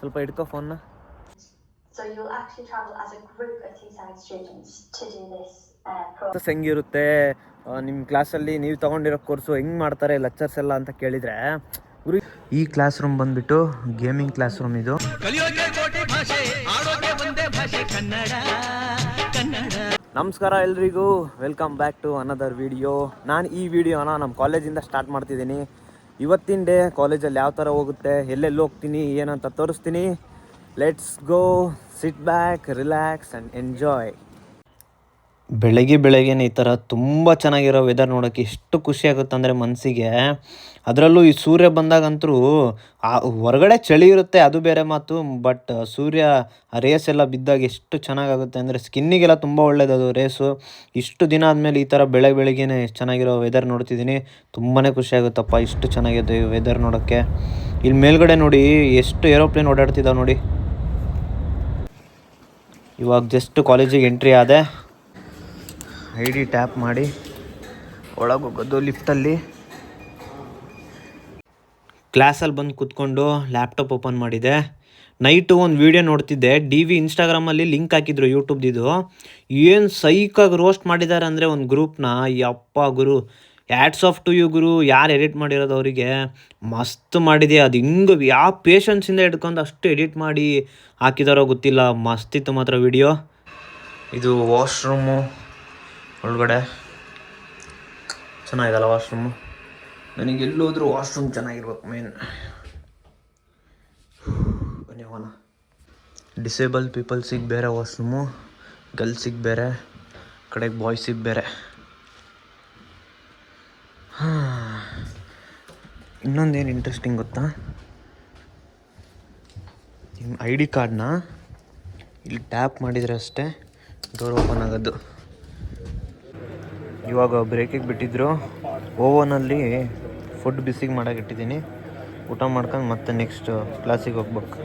ಸ್ವಲ್ಪ ಇಟ್ಕೋ ಫೋನ್ನ. So you'll actually travel as a group of Teesside students to do this program. ಹೆಂಗಿರುತ್ತೆ ನಿಮ್ಮ ಕ್ಲಾಸಲ್ಲಿ ನೀವು ತೊಗೊಂಡಿರೋ ಕೋರ್ಸು ಹೆಂಗೆ ಮಾಡ್ತಾರೆ ಲೆಕ್ಚರ್ಸ್ ಎಲ್ಲ ಅಂತ ಕೇಳಿದರೆ, ಈ ಕ್ಲಾಸ್ ರೂಮ್ ಬಂದುಬಿಟ್ಟು ಗೇಮಿಂಗ್ ಕ್ಲಾಸ್ ರೂಮ್. ಇದು ನಮಸ್ಕಾರ ಎಲ್ರಿಗೂ, welcome back to another video. ನಾನು ಈ ವಿಡಿಯೋನ ನಮ್ಮ ಕಾಲೇಜಿಂದ ಸ್ಟಾರ್ಟ್ ಮಾಡ್ತಿದ್ದೀನಿ. ಇವತ್ತಿನ ಡೇ ಕಾಲೇಜಲ್ಲಿ ಯಾವ ಥರ ಹೋಗುತ್ತೆ, ಎಲ್ಲೆಲ್ಲಿ ಹೋಗ್ತೀನಿ ಏನಂತ ತೋರಿಸ್ತೀನಿ. Let's go, sit back, relax and enjoy. ಬೆಳಗ್ಗೆನೇ ಈ ಥರ ತುಂಬ ಚೆನ್ನಾಗಿರೋ ವೆದರ್ ನೋಡೋಕ್ಕೆ ಎಷ್ಟು ಖುಷಿಯಾಗುತ್ತೆ ಅಂದರೆ ಮನಸ್ಸಿಗೆ. ಅದರಲ್ಲೂ ಈ ಸೂರ್ಯ ಬಂದಾಗಂತೂ ಹೊರಗಡೆ ಚಳಿ ಇರುತ್ತೆ, ಅದು ಬೇರೆ ಮಾತು. ಬಟ್ ಸೂರ್ಯ ರೇಸ್ ಎಲ್ಲ ಬಿದ್ದಾಗ ಎಷ್ಟು ಚೆನ್ನಾಗಾಗುತ್ತೆ ಅಂದರೆ ಸ್ಕಿನ್ನಿಗೆಲ್ಲ ತುಂಬ ಒಳ್ಳೇದು ಅದು ರೇಸು. ಇಷ್ಟು ದಿನ ಆದಮೇಲೆ ಈ ಥರ ಬೆಳಗ್ಗೆನೇ ಚೆನ್ನಾಗಿರೋ ವೆದರ್ ನೋಡ್ತಿದ್ದೀನಿ. ತುಂಬಾ ಖುಷಿಯಾಗುತ್ತಪ್ಪ ಇಷ್ಟು ಚೆನ್ನಾಗಿದೆ ವೆದರ್ ನೋಡೋಕ್ಕೆ. ಇಲ್ಲಿ ಮೇಲ್ಗಡೆ ನೋಡಿ ಎಷ್ಟು ಏರೋಪ್ಲೇನ್ ಓಡಾಡ್ತಿದ್ದಾವೆ ನೋಡಿ. ಇವಾಗ ಜಸ್ಟ್ ಕಾಲೇಜಿಗೆ ಎಂಟ್ರಿ ಆದೆ. ID ಟ್ಯಾಪ್ ಮಾಡಿ ಒಳಗೆ ಹೋಗೋದು ಲಿಫ್ಟಲ್ಲಿ. ಕ್ಲಾಸಲ್ಲಿ ಬಂದು ಕೂತ್ಕೊಂಡು ಲ್ಯಾಪ್ಟಾಪ್ ಓಪನ್ ಮಾಡಿದೆ. ನೈಟು ಒಂದು ವೀಡಿಯೋ ನೋಡ್ತಿದ್ದೆ, DV ಇನ್ಸ್ಟಾಗ್ರಾಮಲ್ಲಿ ಲಿಂಕ್ ಹಾಕಿದ್ರು ಯೂಟ್ಯೂಬ್ದಿದು. ಏನು ಸೈಕಾಗಿ ರೋಸ್ಟ್ ಮಾಡಿದ್ದಾರೆ ಅಂದರೆ ಒಂದು ಗ್ರೂಪ್ನ. ಯಪ್ಪ ಗುರು, ಹ್ಯಾಟ್ಸ್ ಆಫ್ ಟು ಯು ಗುರು. ಯಾರು ಎಡಿಟ್ ಮಾಡಿರೋದು ಅವರಿಗೆ ಮಸ್ತ್ ಮಾಡಿದೆ. ಅದು ಹಿಂಗೆ ಯಾವ ಪೇಷನ್ಸಿಂದ ಹಿಡ್ಕೊಂಡು ಅಷ್ಟು ಎಡಿಟ್ ಮಾಡಿ ಹಾಕಿದಾರೋ ಗೊತ್ತಿಲ್ಲ. ಮಸ್ತಿತ್ತು ಮಾತ್ರ ವಿಡಿಯೋ. ಇದು ವಾಶ್ರೂಮು ಒಳಗಡೆ ಚೆನ್ನಾಗಿದಲ್ಲ ವಾಶ್ರೂಮು. ನನಗೆ ಎಲ್ಲೋದ್ರೂ ವಾಶ್ರೂಮ್ ಚೆನ್ನಾಗಿರ್ಬೇಕು ಮೇನ್. ಬನ್ನಿವನ ಡಿಸೇಬಲ್ ಪೀಪಲ್ಸಿಗೆ ಬೇರೆ ವಾಶ್ರೂಮು, ಗರ್ಲ್ಸಿಗೆ ಬೇರೆ, ಕಡೆಗೆ ಬಾಯ್ಸಿಗೆ ಬೇರೆ. ಇನ್ನೊಂದೇನು ಇಂಟ್ರೆಸ್ಟಿಂಗ್ ಗೊತ್ತಾ, ನಿಮ್ಮ ID ಕಾರ್ಡ್ನ ಇಲ್ಲಿ ಟ್ಯಾಪ್ ಮಾಡಿದರೆ ಅಷ್ಟೇ ಡೋರ್ ಓಪನ್ ಆಗೋದು. ಇವಾಗ ಬ್ರೇಕಿಗೆ ಬಿಟ್ಟಿದ್ರು. ಓವನಲ್ಲಿ ಫುಡ್ ಬಿಸಿಗೆ ಮಾಡೋಕ್ಕಿಟ್ಟಿದ್ದೀನಿ. ಊಟ ಮಾಡ್ಕೊಂಡು ಮತ್ತೆ ನೆಕ್ಸ್ಟ್ ಕ್ಲಾಸಿಗೆ ಹೋಗ್ಬೇಕು.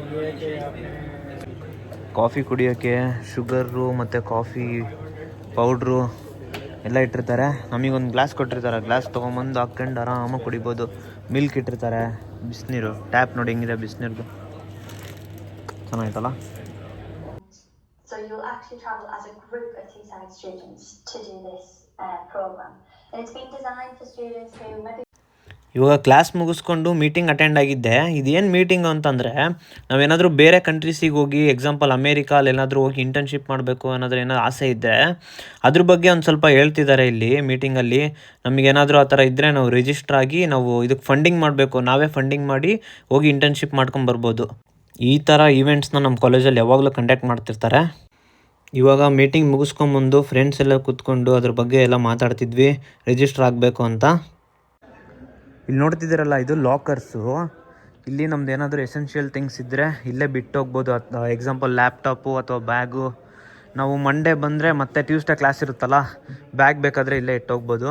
ಕಾಫಿ ಕುಡಿಯೋಕ್ಕೆ ಶುಗರು ಮತ್ತು ಕಾಫಿ ಪೌಡ್ರು ಎಲ್ಲ ಇಟ್ಟಿರ್ತಾರೆ. ನಮಗೊಂದು ಗ್ಲಾಸ್ ಕೊಟ್ಟಿರ್ತಾರೆ. ಗ್ಲಾಸ್ ತೊಗೊಂಬಂದು ಹಾಕ್ಕೊಂಡು ಆರಾಮಾಗಿ ಕುಡಿಬೋದು. ಮಿಲ್ಕ್ ಇಟ್ಟಿರ್ತಾರೆ, ಬಿಸಿನೀರು. ಟ್ಯಾಪ್ ನೋಡಿ ಹೆಂಗಿದೆ ಬಿಸಿನೀರ್ದು, ಚೆನ್ನಾಗಿತ್ತಲ್ಲ. So you'll actually travel as a group of Teesside students to do this program. And it's been designed for students who maybe ಇವಾಗ ಕ್ಲಾಸ್ ಮುಗಿಸ್ಕೊಂಡು ಮೀಟಿಂಗ್ ಅಟೆಂಡ್ ಆಗಿದ್ದೆ. ಇದೇನು ಮೀಟಿಂಗು ಅಂತಂದರೆ, ನಾವೇನಾದರೂ ಬೇರೆ ಕಂಟ್ರೀಸಿಗೆ ಹೋಗಿ, ಎಕ್ಸಾಂಪಲ್ ಅಮೇರಿಕಾಲ್ಲಿ ಏನಾದರೂ ಹೋಗಿ ಇಂಟರ್ನ್ಶಿಪ್ ಮಾಡಬೇಕು ಏನಾದರೂ ಆಸೆ ಇದ್ದೆ, ಅದ್ರ ಬಗ್ಗೆ ಒಂದು ಸ್ವಲ್ಪ ಹೇಳ್ತಿದ್ದಾರೆ ಇಲ್ಲಿ ಮೀಟಿಂಗಲ್ಲಿ. ನಮಗೇನಾದರೂ ಆ ಥರ ಇದ್ದರೆ ನಾವು ರಿಜಿಸ್ಟರ್ ಆಗಿ ನಾವು ಇದಕ್ಕೆ ಫಂಡಿಂಗ್ ಮಾಡಬೇಕು. ನಾವೇ ಫಂಡಿಂಗ್ ಮಾಡಿ ಹೋಗಿ ಇಂಟರ್ನ್ಶಿಪ್ ಮಾಡ್ಕೊಂಬರ್ಬೋದು. ಈ ಥರ ಈವೆಂಟ್ಸ್ನ ನಮ್ಮ ಕಾಲೇಜಲ್ಲಿ ಯಾವಾಗಲೂ ಕಂಡಕ್ಟ್ ಮಾಡ್ತಿರ್ತಾರೆ. ಇವಾಗ ಮೀಟಿಂಗ್ ಮುಗಿಸ್ಕೊಂಬಂದು ಫ್ರೆಂಡ್ಸ್ ಎಲ್ಲ ಕೂತ್ಕೊಂಡು ಅದ್ರ ಬಗ್ಗೆ ಎಲ್ಲ ಮಾತಾಡ್ತಿದ್ವಿ, ರಿಜಿಸ್ಟರ್ ಆಗಬೇಕು ಅಂತ. ಇಲ್ಲಿ ನೋಡ್ತಿದ್ದೀರಲ್ಲ, ಇದು ಲಾಕರ್ಸು. ಇಲ್ಲಿ ನಮ್ದು ಏನಾದರೂ ಎಸೆನ್ಷಿಯಲ್ ಥಿಂಗ್ಸ್ ಇದ್ದರೆ ಇಲ್ಲೇ ಬಿಟ್ಟು ಹೋಗ್ಬೋದು. ಎಕ್ಸಾಂಪಲ್ ಲ್ಯಾಪ್ಟಾಪು ಅಥವಾ ಬ್ಯಾಗು. ನಾವು ಮಂಡೇ ಬಂದರೆ ಮತ್ತೆ ಟ್ಯೂಸ್ಡೇ ಕ್ಲಾಸ್ ಇರುತ್ತಲ್ಲ, ಬ್ಯಾಗ್ ಬೇಕಾದರೆ ಇಲ್ಲೇ ಇಟ್ಟೋಗ್ಬೋದು.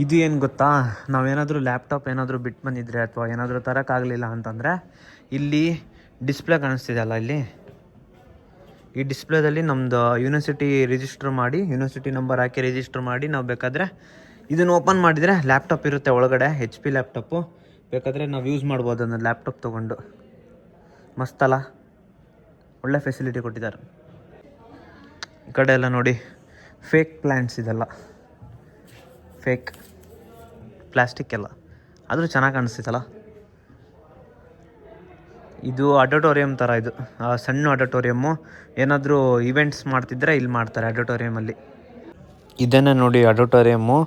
ಇದು ಏನು ಗೊತ್ತಾ, ನಾವೇನಾದರೂ ಲ್ಯಾಪ್ಟಾಪ್ ಏನಾದರೂ ಬಿಟ್ಟು ಬಂದಿದ್ರೆ ಅಥವಾ ಏನಾದರೂ ತರೋಕ್ಕಾಗಲಿಲ್ಲ ಅಂತಂದರೆ, ಇಲ್ಲಿ ಡಿಸ್ಪ್ಲೇ ಕಾಣಿಸ್ತಿದೆಯಲ್ಲ, ಇಲ್ಲಿ ಈ ಡಿಸ್ಪ್ಲೇದಲ್ಲಿ ನಮ್ಮದು ಯೂನಿವರ್ಸಿಟಿ ರಿಜಿಸ್ಟರ್ ಮಾಡಿ, ಯೂನಿವರ್ಸಿಟಿ ನಂಬರ್ ಹಾಕಿ ರಿಜಿಸ್ಟರ್ ಮಾಡಿ ನಾವು ಬೇಕಾದರೆ ಇದನ್ನು ಓಪನ್ ಮಾಡಿದರೆ ಲ್ಯಾಪ್ಟಾಪ್ ಇರುತ್ತೆ ಒಳಗಡೆ. HP ಲ್ಯಾಪ್ಟಾಪು ಬೇಕಾದರೆ ನಾವು ಯೂಸ್ ಮಾಡ್ಬೋದು ಅದನ್ನು ಲ್ಯಾಪ್ಟಾಪ್ ತೊಗೊಂಡು. ಮಸ್ತಲ್ಲ, ಒಳ್ಳೆ ಫೆಸಿಲಿಟಿ ಕೊಟ್ಟಿದ್ದಾರೆ. ಈ ಕಡೆ ಎಲ್ಲ ನೋಡಿ ಫೇಕ್ ಪ್ಲ್ಯಾಂಟ್ಸ್, ಇದೆಲ್ಲ ಫೇಕ್ ಪ್ಲಾಸ್ಟಿಕ್ ಎಲ್ಲ, ಆದರೂ ಚೆನ್ನಾಗಿ ಕಾಣಿಸ್ತೈತಲ್ಲ. ಇದು ಆಡಿಟೋರಿಯಂ ಥರ, ಇದು ಸಣ್ಣ ಆಡಿಟೋರಿಯಮ್ಮು. ಏನಾದರೂ ಇವೆಂಟ್ಸ್ ಮಾಡ್ತಿದ್ರೆ ಇಲ್ಲಿ ಮಾಡ್ತಾರೆ ಆಡಿಟೋರಿಯಮಲ್ಲಿ. ಇದನ್ನೇ ನೋಡಿ ಆಡಿಟೋರಿಯಮ್ಮು.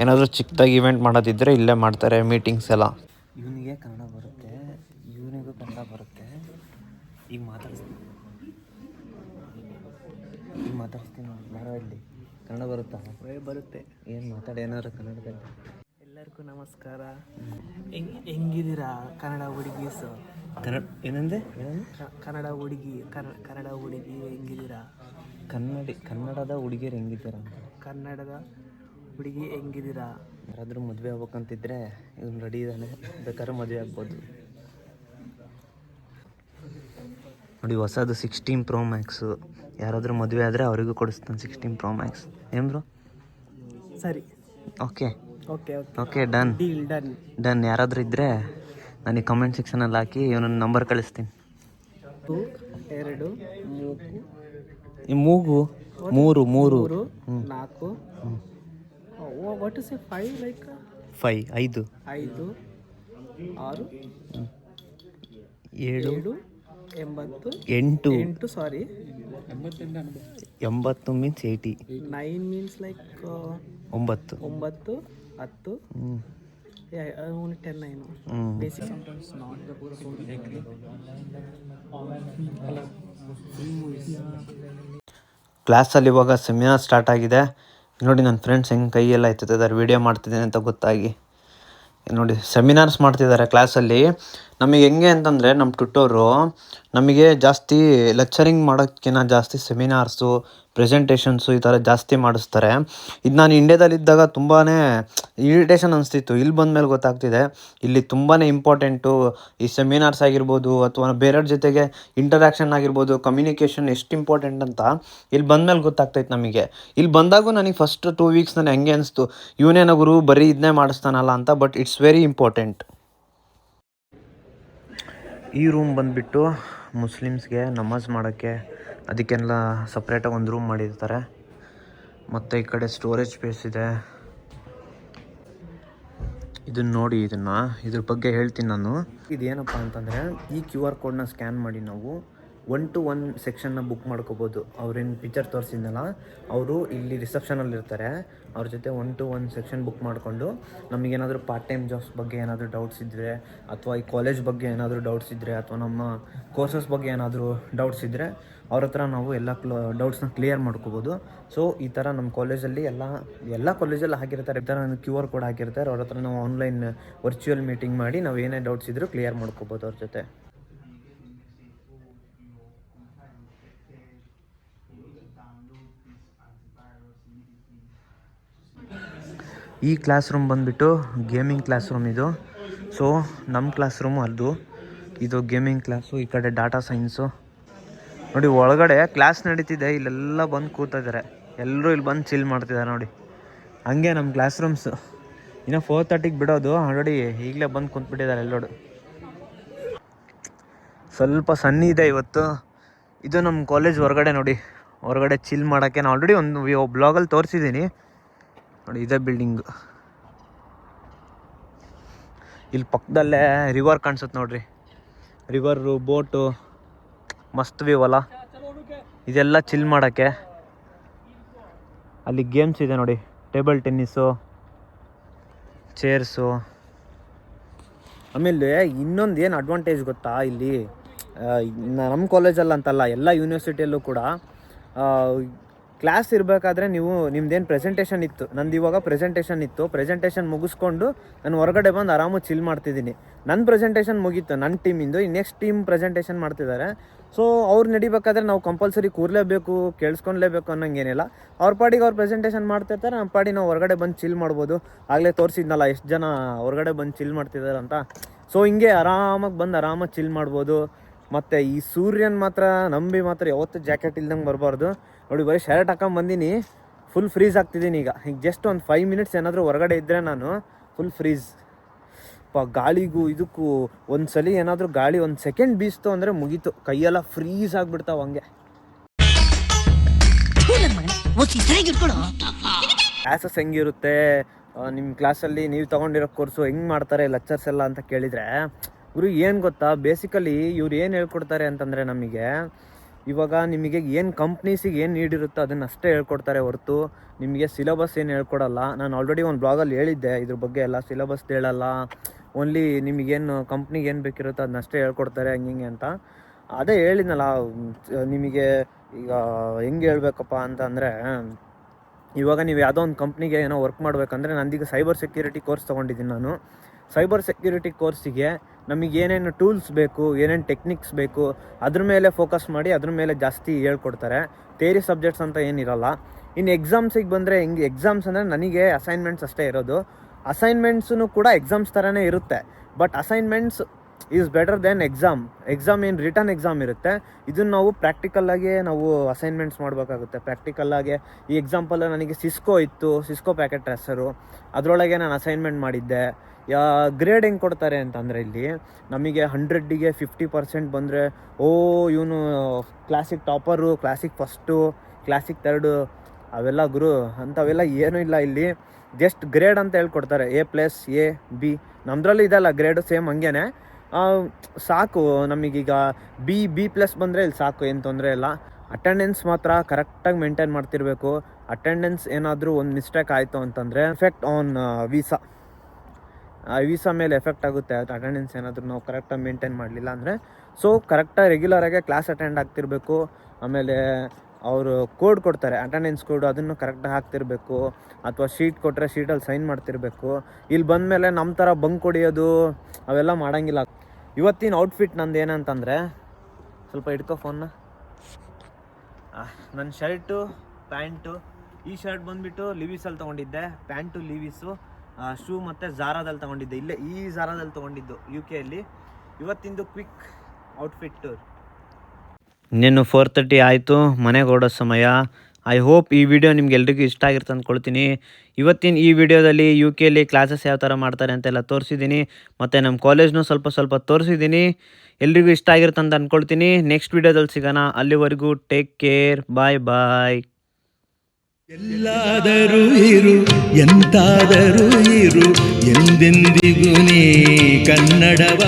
ಏನಾದರೂ ಚಿಕ್ಕದಾಗಿ ಇವೆಂಟ್ ಮಾಡೋದಿದ್ದರೆ ಇಲ್ಲೇ ಮಾಡ್ತಾರೆ ಮೀಟಿಂಗ್ಸ್ ಎಲ್ಲ. ಇವನಿಗೆ ಕನ್ನಡ ಬರುತ್ತೆ, ಇವನಿಗೂ ಕನ್ನಡ ಬರುತ್ತೆ. ಈಗ ಮಾತಾಡ್ಸ್ತೀನಿ ಬಾರೋ. ಇಲ್ಲಿ ಕನ್ನಡ ಬರುತ್ತಾ? ಬರುತ್ತೆ. ಏನು ಮಾತಾಡಿ ಏನಾದ್ರು ಕನ್ನಡದಲ್ಲಿ. ಎಲ್ಲರಿಗೂ ನಮಸ್ಕಾರ. ಹೆಂಗಿದ್ದೀರಾ ಕನ್ನಡ ಹುಡುಗೀಸು? ಏನಂದೆ? ಕನ್ನಡ ಹುಡುಗಿ ಹೆಂಗಿದ್ದೀರಾ? ಕನ್ನಡದ ಹುಡುಗಿಯರು ಹೆಂಗಿದ್ದೀರಾ? ಕನ್ನಡದ ಹುಡುಗಿ ಹೆಂಗಿದ್ದೀರಾ? ಯಾರಾದರೂ ಮದುವೆ ಆಗ್ಬೇಕಂತಿದ್ರೆ ಇವ್ನು ರೆಡಿ ಇದ್ದಾನೆ, ಬೇಕಾದ್ರೆ ಮದುವೆ ಆಗ್ಬೋದು. ನೋಡಿ ಹೊಸದು 16 Pro Max. ಯಾರಾದರೂ ಮದುವೆ ಆದರೆ ಅವರಿಗೂ ಕೊಡಿಸ್ತಾನೆ 16 Pro Max. ಏನು ಬ್ರೋ? ಸರಿ, okay okay okay done. Deal done. Done. ಯಾರಾದರೂ ಇದ್ದರೆ ನನಗೆ ಕಮೆಂಟ್ ಸೆಕ್ಷನಲ್ಲಿ ಹಾಕಿ ಇವನನ್ನ ನಂಬರ್ ಕಳಿಸ್ತೀನಿ. 2 ಮೂಗು ಈ ಮೂಗು 3 4 what is 5 like 5 5 6 7 80 8 8 sorry 80 means 80. 9 means like 9 10 only 10 9 basic sometimes not the ಕ್ಲಾಸಲ್ಲಿ ಇವಾಗ ಸೆಮಿನಾರ್ ಸ್ಟಾರ್ಟ್ ಆಗಿದೆ. ನೋಡಿ ನನ್ನ ಫ್ರೆಂಡ್ಸ್ ಹೆಂಗೆ ಕೈಯೆಲ್ಲ ಎತ್ತುತ್ತಿದ್ದಾರೆ ವಿಡಿಯೋ ಮಾಡ್ತಿದ್ದೇನೆ ಅಂತ ಗೊತ್ತಾಗಿ. ನೋಡಿ ಸೆಮಿನಾರ್ಸ್ ಮಾಡ್ತಿದ್ದಾರೆ ಕ್ಲಾಸಲ್ಲಿ. ನಮಗೆ ಹೆಂಗೆ ಅಂತಂದರೆ ನಮ್ಮ ಟ್ಯುಟೋರು ನಮಗೆ ಜಾಸ್ತಿ ಲೆಕ್ಚರಿಂಗ್ ಮಾಡೋಕ್ಕಿಂತ ಜಾಸ್ತಿ ಸೆಮಿನಾರ್ಸು ಪ್ರೆಸೆಂಟೇಷನ್ಸು ಈ ಥರ ಜಾಸ್ತಿ ಮಾಡಿಸ್ತಾರೆ. ಇದು ನಾನು ಇಂಡ್ಯಾದಲ್ಲಿದ್ದಾಗ ತುಂಬಾ ಇರಿಟೇಷನ್ ಅನಿಸ್ತಿತ್ತು. ಇಲ್ಲಿ ಬಂದಮೇಲೆ ಗೊತ್ತಾಗ್ತಿದೆ ಇಲ್ಲಿ ತುಂಬಾ ಇಂಪಾರ್ಟೆಂಟು ಈ ಸೆಮಿನಾರ್ಸ್ ಆಗಿರ್ಬೋದು ಅಥವಾ ಬೇರೆಯವ್ರ ಜೊತೆಗೆ ಇಂಟರಾಕ್ಷನ್ ಆಗಿರ್ಬೋದು, ಕಮ್ಯುನಿಕೇಷನ್ ಎಷ್ಟು ಇಂಪಾರ್ಟೆಂಟ್ ಅಂತ ಇಲ್ಲಿ ಬಂದಮೇಲೆ ಗೊತ್ತಾಗ್ತೈತೆ ನಮಗೆ. ಇಲ್ಲಿ ಬಂದಾಗೂ ನನಗೆ ಫಸ್ಟ್ 2 ವೀಕ್ಸ್ ನನಗೆ ಹೆಂಗೆ ಅನಿಸ್ತು, ಇವನೇನೋ ಗುರು ಬರೀ ಇದನ್ನೇ ಮಾಡಿಸ್ತಾನಲ್ಲ ಅಂತ. But it's very important. ಈ ರೂಮ್ ಬಂದುಬಿಟ್ಟು ಮುಸ್ಲಿಮ್ಸ್ಗೆ ನಮಾಜ್ ಮಾಡೋಕ್ಕೆ ಅದಕ್ಕೆಲ್ಲ ಸಪ್ರೇಟಾಗಿ ಒಂದು ರೂಮ್ ಮಾಡಿರ್ತಾರೆ. ಮತ್ತು ಈ ಕಡೆ ಸ್ಟೋರೇಜ್ ಸ್ಪೇಸ್ ಇದೆ. ಇದನ್ನು ನೋಡಿ, ಇದ್ರ ಬಗ್ಗೆ ಹೇಳ್ತೀನಿ ನಾನು. ಇದೇನಪ್ಪ ಅಂತಂದರೆ ಈ QR ಕೋಡ್ನ ಸ್ಕ್ಯಾನ್ ಮಾಡಿ ನಾವು 1 to 1 ಸೆಕ್ಷನ್ನ ಬುಕ್ ಮಾಡ್ಕೋಬೋದು. ಅವ್ರೇನು ಪಿಕ್ಚರ್ ತೋರಿಸಿದ್ನಲ್ಲ ಅವರು ಇಲ್ಲಿ ರಿಸೆಪ್ಷನಲ್ಲಿ ಇರ್ತಾರೆ. ಅವ್ರ ಜೊತೆ 1 to 1 ಸೆಕ್ಷನ್ ಬುಕ್ ಮಾಡಿಕೊಂಡು ನಮಗೇನಾದರೂ ಪಾರ್ಟ್ ಟೈಮ್ ಜಾಬ್ಸ್ ಬಗ್ಗೆ ಏನಾದರೂ ಡೌಟ್ಸ್ ಇದ್ದರೆ, ಅಥವಾ ಈ ಕಾಲೇಜ್ ಬಗ್ಗೆ ಏನಾದರೂ ಡೌಟ್ಸ್ ಇದ್ದರೆ, ಅಥವಾ ನಮ್ಮ ಕೋರ್ಸಸ್ ಬಗ್ಗೆ ಏನಾದರೂ ಡೌಟ್ಸ್ ಇದ್ದರೆ ಅವ್ರ ಹತ್ರ ನಾವು ಎಲ್ಲ ಡೌಟ್ಸ್ನ ಕ್ಲಿಯರ್ ಮಾಡ್ಕೋಬೋದು. ಸೊ ಈ ಥರ ನಮ್ಮ ಕಾಲೇಜಲ್ಲಿ ಎಲ್ಲ ಕಾಲೇಜಲ್ಲಿ ಹಾಕಿರ್ತಾರೆ. ಈ ಥರ QR ಕೋಡ್ ಹಾಕಿರ್ತಾರೆ. ಅವ್ರ ಹತ್ರ ನಾವು ಆನ್ಲೈನ್ ವರ್ಚುವಲ್ ಮೀಟಿಂಗ್ ಮಾಡಿ ನಾವು ಏನೇ ಡೌಟ್ಸ್ ಇದ್ದರೂ ಕ್ಲಿಯರ್ ಮಾಡ್ಕೋಬೋದು ಅವ್ರ ಜೊತೆ. ಈ ಕ್ಲಾಸ್ ರೂಮ್ ಬಂದುಬಿಟ್ಟು ಗೇಮಿಂಗ್ ಕ್ಲಾಸ್ ರೂಮ್ ಇದು. ಸೊ ನಮ್ಮ ಕ್ಲಾಸ್ ರೂಮು ಇದು ಗೇಮಿಂಗ್ ಕ್ಲಾಸು. ಈ ಕಡೆ ಡಾಟಾ ಸೈನ್ಸು. ನೋಡಿ ಒಳಗಡೆ ಕ್ಲಾಸ್ ನಡೀತಿದೆ, ಇಲ್ಲೆಲ್ಲ ಬಂದು ಕೂತಿದ್ದಾರೆ. ಎಲ್ಲರೂ ಇಲ್ಲಿ ಬಂದು ಚಿಲ್ ಮಾಡ್ತಿದ್ದಾರೆ ನೋಡಿ. ಹಂಗೆ ನಮ್ಮ ಕ್ಲಾಸ್ ರೂಮ್ಸು ಇನ್ನು 4:30ಗೆ ಬಿಡೋದು. ಆಲ್ರೆಡಿ ಈಗಲೇ ಬಂದು ಕುಂತ್ಬಿಟ್ಟಿದ್ದಾರೆ ಎಲ್ಲೋಡು. ಸ್ವಲ್ಪ ಸನ್ನಿ ಇದೆ ಇವತ್ತು. ಇದು ನಮ್ಮ ಕಾಲೇಜ್ ಹೊರಗಡೆ ನೋಡಿ. ಹೊರಗಡೆ ಚಿಲ್ ಮಾಡೋಕ್ಕೆ ನಾನು ಆಲ್ರೆಡಿ ಒಂದು ಬ್ಲಾಗಲ್ಲಿ ತೋರಿಸಿದ್ದೀನಿ ನೋಡಿ. ಇದೇ ಬಿಲ್ಡಿಂಗು. ಇಲ್ಲಿ ಪಕ್ಕದಲ್ಲೇ ರಿವರ್ ಕಾಣಿಸುತ್ತೆ ನೋಡ್ರಿ. ರಿವರು, ಬೋಟು, ಮಸ್ತ್ ವ್ಯೂ ಅಲ್ಲ. ಇದೆಲ್ಲ ಚಿಲ್ ಮಾಡೋಕ್ಕೆ. ಅಲ್ಲಿ ಗೇಮ್ಸ್ ಇದೆ ನೋಡಿ, ಟೇಬಲ್ ಟೆನ್ನಿಸು, ಚೇರ್ಸು. ಆಮೇಲೆ ಇನ್ನೊಂದು ಏನು ಅಡ್ವಾಂಟೇಜ್ ಗೊತ್ತಾ, ಇಲ್ಲಿ ನಮ್ಮ ಕಾಲೇಜಲ್ಲಿ ಅಂತಲ್ಲ ಎಲ್ಲ ಯೂನಿವರ್ಸಿಟಿಯಲ್ಲೂ ಕೂಡ ಕ್ಲಾಸ್ ಇರಬೇಕಾದ್ರೆ ನಿಮ್ದೇನು ಪ್ರೆಸೆಂಟೇಷನ್ ಇತ್ತು, ನಂದು ಇವಾಗ ಪ್ರೆಸೆಂಟೇಷನ್ ಮುಗಿಸ್ಕೊಂಡು ನಾನು ಹೊರಗಡೆ ಬಂದು ಆರಾಮಾಗಿ ಚಿಲ್ ಮಾಡ್ತಿದ್ದೀನಿ. ನನ್ನ ಪ್ರೆಸೆಂಟೇಷನ್ ಮುಗೀತು ನನ್ನ ಟೀಮಿಂದು. ಈ ನೆಕ್ಸ್ಟ್ ಟೀಮ್ ಪ್ರೆಸೆಂಟೇಷನ್ ಮಾಡ್ತಿದ್ದಾರೆ. ಸೊ ಅವ್ರು ನಡಿಬೇಕಾದ್ರೆ ನಾವು ಕಂಪಲ್ಸರಿ ಕೂರಲೇಬೇಕು, ಕೇಳಿಸ್ಕೊಳ್ಲೇಬೇಕು ಅನ್ನೋಂಗೇನಿಲ್ಲ. ಅವ್ರ ಪಾಡಿಗೆ ಅವ್ರು ಪ್ರೆಸೆಂಟೇಷನ್ ಮಾಡ್ತಿರ್ತಾರೆ, ನಮ್ಮ ಪಾಡಿಗೆ ನಾವು ಹೊರಗಡೆ ಬಂದು ಚಿಲ್ ಮಾಡ್ಬೋದು. ಆಗಲೇ ತೋರಿಸಿದ್ನಲ್ಲ ಎಷ್ಟು ಜನ ಹೊರಗಡೆ ಬಂದು ಚಿಲ್ ಮಾಡ್ತಿದ್ದಾರೆ ಅಂತ. ಸೊ ಹಿಂಗೆ ಆರಾಮಾಗಿ ಚಿಲ್ ಮಾಡ್ಬೋದು. ಮತ್ತು ಈ ಸೂರ್ಯನ ಮಾತ್ರ ಯಾವತ್ತೂ ಜಾಕೆಟ್ ಇಲ್ದಂಗೆ ಬರಬಾರ್ದು ನೋಡಿ. ಬರೀ ಶರ್ಟ್ ಹಾಕೊಂಡು ಬಂದೀನಿ, ಫುಲ್ ಫ್ರೀಸ್ ಆಗ್ತಿದ್ದೀನಿ ಈಗ ಜಸ್ಟ್ ಒಂದು 5 ಮಿನಿಟ್ಸ್ ಏನಾದರೂ ಹೊರಗಡೆ ಇದ್ದರೆ ನಾನು ಫುಲ್ ಫ್ರೀಸ್. ಗಾಳಿಗೂ ಇದಕ್ಕೂ ಒಂದು ಸಲ ಏನಾದರೂ ಗಾಳಿ 1 ಸೆಕೆಂಡ್ ಬೀಸ್ತು ಅಂದರೆ ಮುಗೀತು, ಕೈಯೆಲ್ಲ ಫ್ರೀಸ್ ಆಗಿಬಿಡ್ತಾವೆ ಹಂಗೆ. ಕ್ಲಾಸಸ್ ಹೆಂಗಿರುತ್ತೆ ನಿಮ್ಮ ಕ್ಲಾಸಲ್ಲಿ, ನೀವು ತೊಗೊಂಡಿರೋ ಕೋರ್ಸು ಹೆಂಗೆ ಮಾಡ್ತಾರೆ ಲೆಕ್ಚರ್ಸ್ ಎಲ್ಲ ಅಂತ ಕೇಳಿದರೆ, ಗುರು ಏನು ಗೊತ್ತಾ, ಬೇಸಿಕಲಿ ಇವ್ರು ಏನು ಹೇಳ್ಕೊಡ್ತಾರೆ ಅಂತಂದರೆ ನಮಗೆ ಇವಾಗ ನಿಮಗೆ ಏನು ಕಂಪ್ನೀಸಿಗೆ ಏನು ನೀಡಿರುತ್ತೋ ಅದನ್ನು ಅಷ್ಟೇ ಹೇಳ್ಕೊಡ್ತಾರೆ ಹೊರತು ನಿಮಗೆ ಸಿಲೆಬಸ್ ಏನು ಹೇಳ್ಕೊಡಲ್ಲ. ನಾನು ಆಲ್ರೆಡಿ ಒಂದು ಬ್ಲಾಗಲ್ಲಿ ಹೇಳಿದ್ದೆ ಇದ್ರ ಬಗ್ಗೆ ಎಲ್ಲ. ಸಿಲೆಬಸ್ ಹೇಳಲ್ಲ, ಓನ್ಲಿ ನಿಮಗೇನು ಕಂಪ್ನಿಗೆ ಏನು ಬೇಕಿರುತ್ತೋ ಅದನ್ನಷ್ಟೇ ಹೇಳ್ಕೊಡ್ತಾರೆ ಹಿಂಗೆ ಅಂತ. ಅದೇ ಹೇಳಿದ್ನಲ್ಲ ನಿಮಗೆ. ಈಗ ಹೆಂಗೆ ಹೇಳ್ಬೇಕಪ್ಪ ಅಂತಂದರೆ, ಇವಾಗ ನೀವು ಯಾವುದೋ ಒಂದು ಕಂಪ್ನಿಗೆ ಏನೋ ವರ್ಕ್ ಮಾಡಬೇಕಂದ್ರೆ, ನಂದೀಗ ಸೈಬರ್ ಸೆಕ್ಯೂರಿಟಿ ಕೋರ್ಸ್ ತೊಗೊಂಡಿದ್ದೀನಿ ನಾನು. ಸೈಬರ್ ಸೆಕ್ಯೂರಿಟಿ ಕೋರ್ಸಿಗೆ ನಮಗೆ ಏನೇನು ಟೂಲ್ಸ್ ಬೇಕು, ಏನೇನು ಟೆಕ್ನಿಕ್ಸ್ ಬೇಕು, ಅದ್ರ ಮೇಲೆ ಫೋಕಸ್ ಮಾಡಿ ಅದ್ರ ಮೇಲೆ ಜಾಸ್ತಿ ಹೇಳ್ಕೊಡ್ತಾರೆ. ಥಿಯರಿ ಸಬ್ಜೆಕ್ಟ್ಸ್ ಅಂತ ಏನಿರಲ್ಲ. ಇನ್ನು ಎಕ್ಸಾಮ್ಸಿಗೆ ಬಂದರೆ ಎಕ್ಸಾಮ್ಸ್ ಅಂದರೆ ನನಗೆ ಅಸೈನ್ಮೆಂಟ್ಸ್ ಅಷ್ಟೇ ಇರೋದು. ಅಸೈನ್ಮೆಂಟ್ಸೂ ಕೂಡ ಎಕ್ಸಾಮ್ಸ್ ಥರನೇ ಇರುತ್ತೆ. But assignments is better than exam ಏನು ರಿಟರ್ನ್ ಎಕ್ಸಾಮ್ ಇರುತ್ತೆ, ಇದನ್ನು ನಾವು ಪ್ರಾಕ್ಟಿಕಲ್ಲಾಗಿ ನಾವು ಅಸೈನ್ಮೆಂಟ್ಸ್ ಮಾಡಬೇಕಾಗುತ್ತೆ. ಪ್ರಾಕ್ಟಿಕಲ್ಲಾಗಿ ಈ ಎಕ್ಸಾಂಪಲ್ ನನಗೆ ಸಿಸ್ಕೋ ಪ್ಯಾಕೆಟ್ ಟ್ರೇಸರು, ಅದರೊಳಗೆ ನಾನು ಅಸೈನ್ಮೆಂಟ್ ಮಾಡಿದ್ದೆ. ಗ್ರೇಡ್ ಹೆಂಗೆ ಕೊಡ್ತಾರೆ ಅಂತಂದರೆ ಇಲ್ಲಿ ನಮಗೆ 100ಗೆ 50% ಬಂದರೆ ಇವನು ಕ್ಲಾಸಿಗೆ ಟಾಪರು, ಕ್ಲಾಸಿಗೆ ಫಸ್ಟು, ಕ್ಲಾಸಿಗೆ 3rd ಅವೆಲ್ಲ ಗುರು ಅಂಥವೆಲ್ಲ ಏನೂ ಇಲ್ಲ. ಇಲ್ಲಿ ಜಸ್ಟ್ ಗ್ರೇಡ್ ಅಂತ ಹೇಳ್ಕೊಡ್ತಾರೆ, A+, A, B. ನಮ್ಮದ್ರಲ್ಲಿ ಇದೆಲ್ಲ ಗ್ರೇಡು ಸೇಮ್ ಹಂಗೇನೆ ಸಾಕು. ನಮಗೀಗ B+ ಬಂದರೆ ಇಲ್ಲಿ ಸಾಕು, ಏನು ತೊಂದರೆ ಇಲ್ಲ. ಅಟೆಂಡೆನ್ಸ್ ಮಾತ್ರ ಕರೆಕ್ಟಾಗಿ ಮೇಂಟೈನ್ ಮಾಡ್ತಿರ್ಬೇಕು. ಅಟೆಂಡೆನ್ಸ್ ಏನಾದರೂ ಒಂದು ಮಿಸ್ಟೇಕ್ ಆಯಿತು ಅಂತಂದರೆ ಎಫೆಕ್ಟ್ ಆನ್ ವೀಸಾ ಮೇಲೆ ಎಫೆಕ್ಟ್ ಆಗುತ್ತೆ. ಅಟೆಂಡೆನ್ಸ್ ಏನಾದರೂ ನಾವು ಕರೆಕ್ಟಾಗಿ ಮೇಂಟೈನ್ ಮಾಡಲಿಲ್ಲ ಅಂದರೆ. ಸೊ ಕರೆಕ್ಟಾಗಿ ರೆಗ್ಯುಲರಾಗೆ ಕ್ಲಾಸ್ ಅಟೆಂಡ್ ಆಗ್ತಿರಬೇಕು. ಆಮೇಲೆ ಅವರು ಕೋಡ್ ಕೊಡ್ತಾರೆ, ಅಟೆಂಡೆನ್ಸ್ ಕೋಡು, ಅದನ್ನು ಕರೆಕ್ಟಾಗಿ ಹಾಕ್ತಿರ್ಬೇಕು. ಅಥವಾ ಶೀಟ್ ಕೊಟ್ಟರೆ ಶೀಟಲ್ಲಿ ಸೈನ್ ಮಾಡ್ತಿರ್ಬೇಕು. ಇಲ್ಲಿ ಬಂದಮೇಲೆ ನಮ್ಮ ಥರ ಬಂಕ್ ಹೊಡಿಯೋದು ಅವೆಲ್ಲ ಮಾಡೋಂಗಿಲ್ಲ. ಇವತ್ತಿನ ಔಟ್ಫಿಟ್ ನಂದು ಏನಂತಂದರೆ, ಸ್ವಲ್ಪ ಹಿಡ್ಕೊ ಫೋನ್ನ. ನನ್ನ ಶರ್ಟು, ಪ್ಯಾಂಟು, ಈ ಶರ್ಟ್ ಬಂದುಬಿಟ್ಟು ಲಿವೀಸಲ್ಲಿ ತೊಗೊಂಡಿದ್ದೆ, ಪ್ಯಾಂಟು ಲಿವೀಸು, ಶೂ ಮತ್ತು ಝಾರಾದಲ್ಲಿ ತೊಗೊಂಡಿದ್ದೆ. ಇಲ್ಲೇ ಈ ಝಾರಾದಲ್ಲಿ ತೊಗೊಂಡಿದ್ದು UK ಇವತ್ತಿಂದು ಕ್ವಿಕ್ ಔಟ್ಫಿಟ್ ಟೂರ್. ಇನ್ನೇನು 4:30 ಆಯಿತು, ಮನೆಗೆ ಹೊರಡೋ ಸಮಯ. ಐ ಹೋಪ್ ಈ ವಿಡಿಯೋ ನಿಮ್ಗೆ ಎಲ್ರಿಗೂ ಇಷ್ಟ ಆಗಿರುತ್ತೆ ಅಂದ್ಕೊಳ್ತೀನಿ. ಇವತ್ತಿನ ಈ ವಿಡಿಯೋದಲ್ಲಿ UK ಕ್ಲಾಸಸ್ ಯಾವ ಥರ ಮಾಡ್ತಾರೆ ಅಂತೆಲ್ಲ ತೋರಿಸಿದ್ದೀನಿ. ಮತ್ತು ನಮ್ಮ ಕಾಲೇಜ್ನೂ ಸ್ವಲ್ಪ ತೋರಿಸಿದ್ದೀನಿ. ಎಲ್ರಿಗೂ ಇಷ್ಟ ಆಗಿರುತ್ತೆ ಅಂತ ಅಂದ್ಕೊಳ್ತೀನಿ. ನೆಕ್ಸ್ಟ್ ವಿಡಿಯೋದಲ್ಲಿ ಸಿಗೋಣ. ಅಲ್ಲಿವರೆಗೂ ಟೇಕ್ ಕೇರ್, ಬಾಯ್. ಎಲ್ಲಾದರೂ ಇರು, ಎಂತಾದರೂ ಇರು, ಎಂದೆಂದಿಗೂ ನೀ ಕನ್ನಡವ